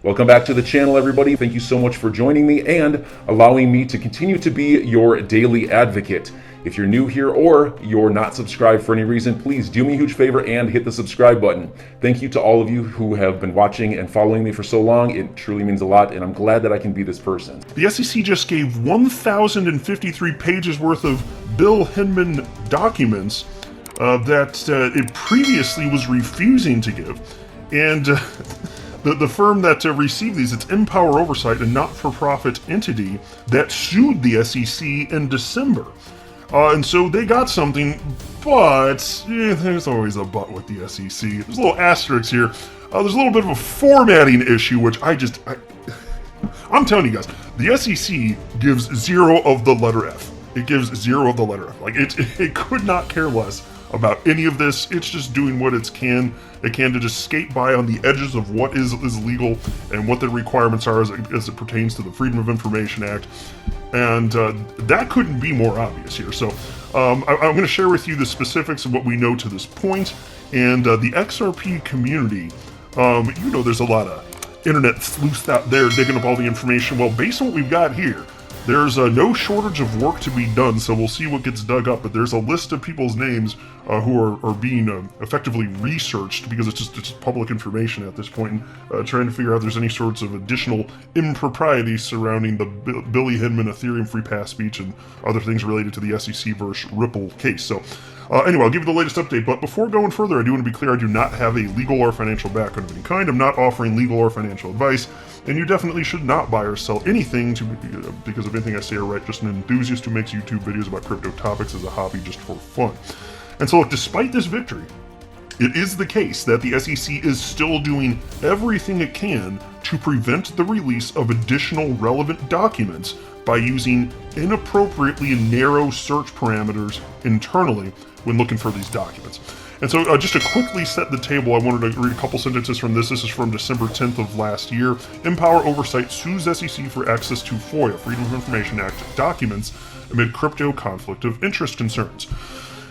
Welcome back to the channel, everybody. Thank you so much for joining me and allowing me to continue to be your daily advocate. If you're new here or you're not subscribed for any reason, please do me a huge favor and hit the subscribe button. Thank you to all of you who have been watching and following me for so long. It truly means a lot, and I'm glad that I can be this person. The SEC just gave 1,053 pages worth of Bill Hinman documents that it previously was refusing to give. And the firm that received these, it's Empower Oversight, a not-for-profit entity that sued the SEC in December. And so they got something, but there's always a but with the SEC. There's a little asterisk here. There's a little bit of a formatting issue, which I'm telling you guys, the SEC gives 0 of the letter F. It gives 0 of the letter F. Like, it could not care less about any of this. It's just doing what it can to just skate by on the edges of what is legal and what the requirements are as it pertains to the Freedom of Information Act. And that couldn't be more obvious here. So I'm going to share with you the specifics of what we know to this point. And the XRP community, there's a lot of internet sleuths out there digging up all the information. Well, based on what we've got here, there's no shortage of work to be done, so we'll see what gets dug up. But there's a list of people's names who are being effectively researched, because it's just public information at this point, and trying to figure out if there's any sorts of additional improprieties surrounding the Billy Hinman Ethereum free pass speech and other things related to the SEC versus Ripple case. So anyway, I'll give you the latest update, but before going further, I do want to be clear, I do not have a legal or financial background of any kind. I'm not offering legal or financial advice, and you definitely should not buy or sell anything because of anything I say or write. Just an enthusiast who makes YouTube videos about crypto topics as a hobby just for fun. And so, look, despite this victory, it is the case that the SEC is still doing everything it can to prevent the release of additional relevant documents by using inappropriately narrow search parameters internally when looking for these documents. And so just to quickly set the table, I wanted to read a couple sentences from this. This is from December 10th of last year. Empower Oversight sues SEC for access to FOIA, Freedom of Information Act, documents amid crypto conflict of interest concerns.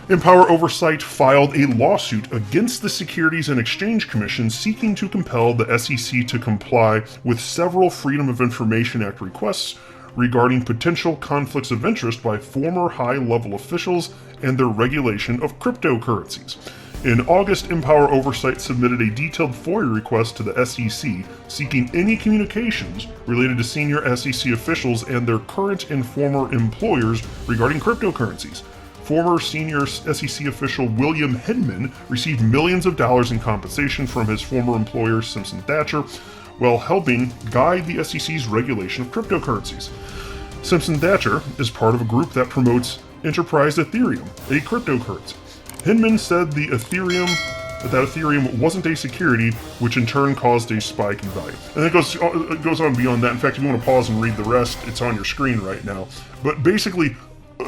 Empower Oversight filed a lawsuit against the Securities and Exchange Commission seeking to compel the SEC to comply with several Freedom of Information Act requests regarding potential conflicts of interest by former high-level officials and their regulation of cryptocurrencies. In August, Empower Oversight submitted a detailed FOIA request to the SEC seeking any communications related to senior SEC officials and their current and former employers regarding cryptocurrencies. Former senior SEC official William Hinman received millions of dollars in compensation from his former employer, Simpson Thacher, while helping guide the SEC's regulation of cryptocurrencies. Simpson Thacher is part of a group that promotes Enterprise Ethereum, a cryptocurrency. Hinman said that Ethereum wasn't a security, which in turn caused a spike in value. And it goes on beyond that. In fact, if you want to pause and read the rest, it's on your screen right now. But basically,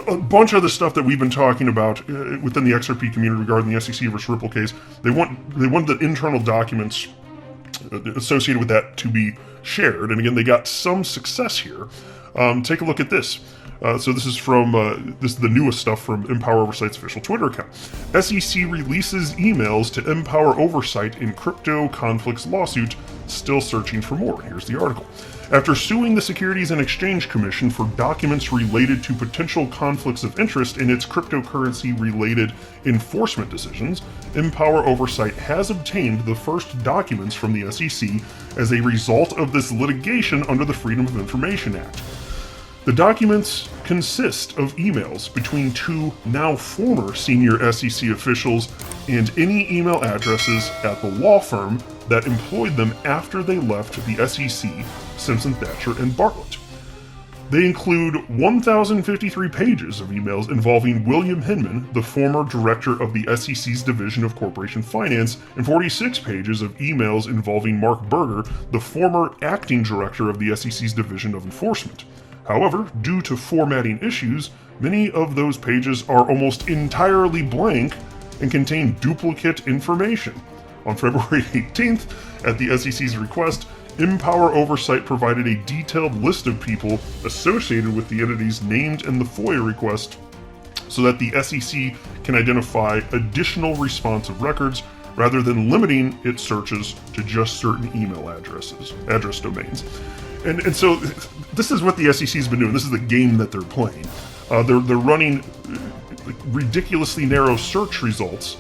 a bunch of the stuff that we've been talking about within the XRP community regarding the SEC versus Ripple case, they want the internal documents associated with that to be shared. And again, they got some success here. Take a look at this. So this is the newest stuff from Empower Oversight's official Twitter account. SEC releases emails to Empower Oversight in crypto conflicts lawsuit, still searching for more. Here's the article. After suing the Securities and Exchange Commission for documents related to potential conflicts of interest in its cryptocurrency-related enforcement decisions, Empower Oversight has obtained the first documents from the SEC as a result of this litigation under the Freedom of Information Act. The documents consist of emails between two now former senior SEC officials and any email addresses at the law firm that employed them after they left the SEC, Simpson Thacher and Bartlett. They include 1,053 pages of emails involving William Hinman, the former director of the SEC's Division of Corporation Finance, and 46 pages of emails involving Mark Berger, the former acting director of the SEC's Division of Enforcement. However, due to formatting issues, many of those pages are almost entirely blank and contain duplicate information. On February 18th, at the SEC's request, Empower Oversight provided a detailed list of people associated with the entities named in the FOIA request so that the SEC can identify additional responsive records rather than limiting its searches to just certain email address domains. And so this is what the SEC's been doing. This is the game that they're playing. They're running ridiculously narrow search results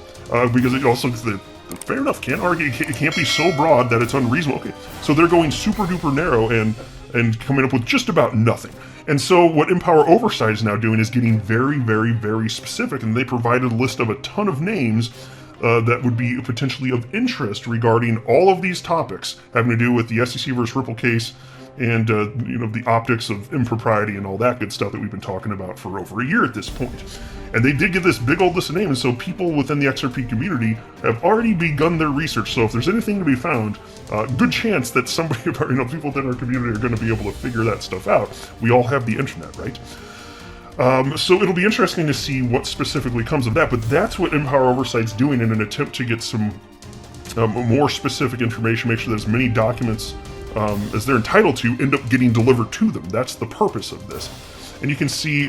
because it also, fair enough, can't argue, it can't be so broad that it's unreasonable. Okay, so they're going super duper narrow and coming up with just about nothing. And so what Empower Oversight is now doing is getting very, very, very specific, and they provided a list of a ton of names that would be potentially of interest regarding all of these topics having to do with the SEC versus Ripple case and the optics of impropriety and all that good stuff that we've been talking about for over a year at this point. And they did give this big old list of names, and so people within the XRP community have already begun their research. So if there's anything to be found, good chance that somebody, people within our community are going to be able to figure that stuff out. We all have the internet, right? So it'll be interesting to see what specifically comes of that, but that's what Empower Oversight's doing in an attempt to get some more specific information, make sure that as many documents as they're entitled to end up getting delivered to them. That's the purpose of this. And you can see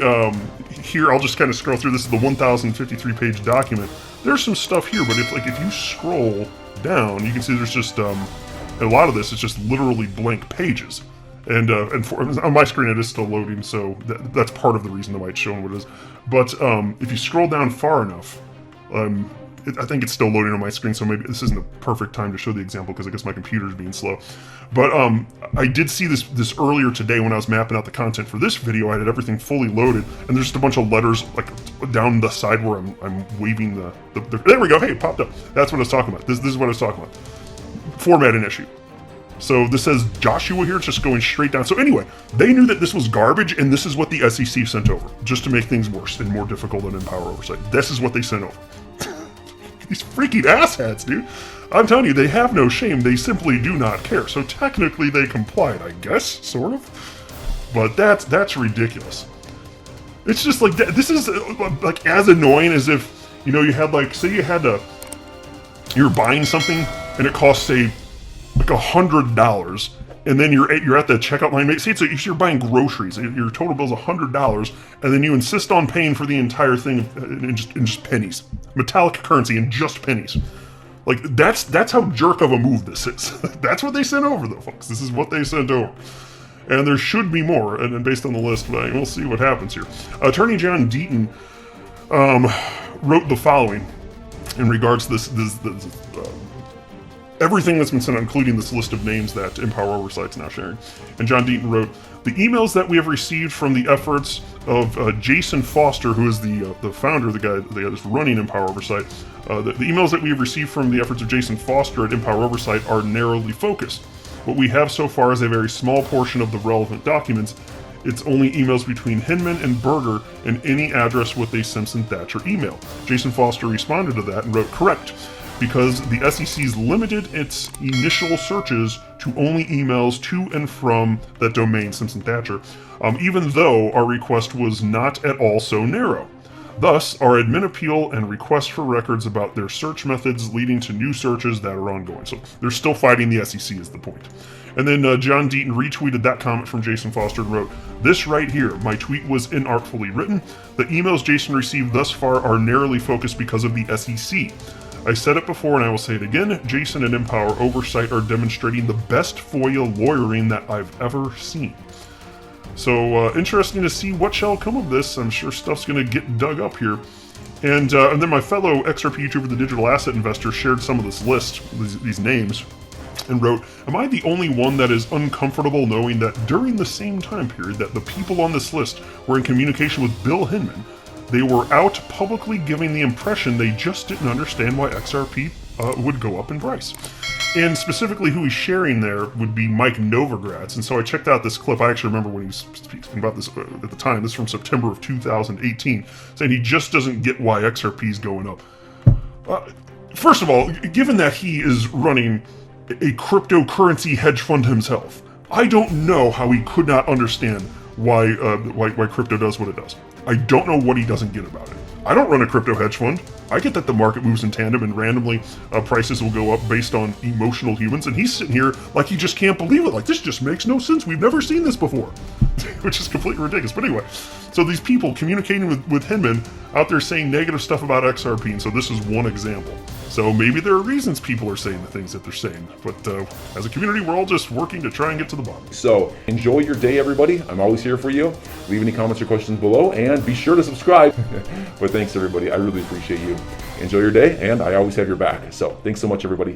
here, I'll just kind of scroll through. This is the 1,053 page document. There's some stuff here, but if you scroll down, you can see there's just a lot of this is just literally blank pages. And on my screen it is still loading, so that's part of the reason why it's showing what it is. But if you scroll down far enough, I think it's still loading on my screen, so maybe this isn't the perfect time to show the example because I guess my computer's being slow. But I did see this earlier today when I was mapping out the content for this video. I had everything fully loaded, and there's just a bunch of letters like down the side where I'm waving the there we go. Hey, it popped up. That's what I was talking about. This is what I was talking about. Formatting issue. So this says Joshua here. It's just going straight down. So anyway, they knew that this was garbage, and this is what the SEC sent over, just to make things worse and more difficult than Empower Oversight. This is what they sent over. These freaking asshats, dude. I'm telling you, they have no shame. They simply do not care. So technically they complied, I guess, sort of. But that's ridiculous. It's just like, this is like as annoying as if, you had like, say you're buying something and it costs, say, like $100, and then you're at the checkout line. Say if you're buying groceries, your total bill's $100, and then you insist on paying for the entire thing in just pennies, metallic currency in just pennies. Like that's how jerk of a move this is. That's what they sent over, though, folks. This is what they sent over, and there should be more. And based on the list, we'll see what happens here. Attorney John Deaton wrote the following in regards to this everything that's been sent out, including this list of names that Empower Oversight's now sharing. And John Deaton wrote, "The emails that we have received from the efforts of Jason Foster, who is the founder, the guy that's running Empower Oversight, the emails that we have received from the efforts of Jason Foster at Empower Oversight are narrowly focused. What we have so far is a very small portion of the relevant documents. It's only emails between Hinman and Berger and any address with a Simpson-Thatcher email." Jason Foster responded to that and wrote, "Correct. Because the SEC's limited its initial searches to only emails to and from that domain, Simpson-Thatcher, even though our request was not at all so narrow. Thus, our admin appeal and request for records about their search methods leading to new searches that are ongoing." So they're still fighting the SEC is the point. And then John Deaton retweeted that comment from Jason Foster and wrote, "This right here, my tweet was inartfully written. The emails Jason received thus far are narrowly focused because of the SEC. I said it before and I will say it again, Jason and Empower Oversight are demonstrating the best FOIA lawyering that I've ever seen." So interesting to see what shall come of this. I'm sure stuff's going to get dug up here. And then my fellow XRP YouTuber, the Digital Asset Investor, shared some of this list, these names, and wrote, "Am I the only one that is uncomfortable knowing that during the same time period that the people on this list were in communication with Bill Hinman, they were out publicly giving the impression they just didn't understand why XRP would go up in price?" And specifically who he's sharing there would be Mike Novogratz. And so I checked out this clip. I actually remember when he was speaking about this at the time. This is from September of 2018, saying he just doesn't get why XRP is going up. First of all, given that he is running a cryptocurrency hedge fund himself, I don't know how he could not understand why crypto does what it does. I don't know what he doesn't get about it. I don't run a crypto hedge fund. I get that the market moves in tandem and randomly prices will go up based on emotional humans, and he's sitting here like he just can't believe it. Like, this just makes no sense. We've never seen this before, which is completely ridiculous. But anyway, so these people communicating with Hinman out there saying negative stuff about XRP, and so this is one example. So maybe there are reasons people are saying the things that they're saying. But as a community, we're all just working to try and get to the bottom. So enjoy your day, everybody. I'm always here for you. Leave any comments or questions below, and be sure to subscribe. But thanks, everybody. I really appreciate you. Enjoy your day, and I always have your back. So thanks so much, everybody.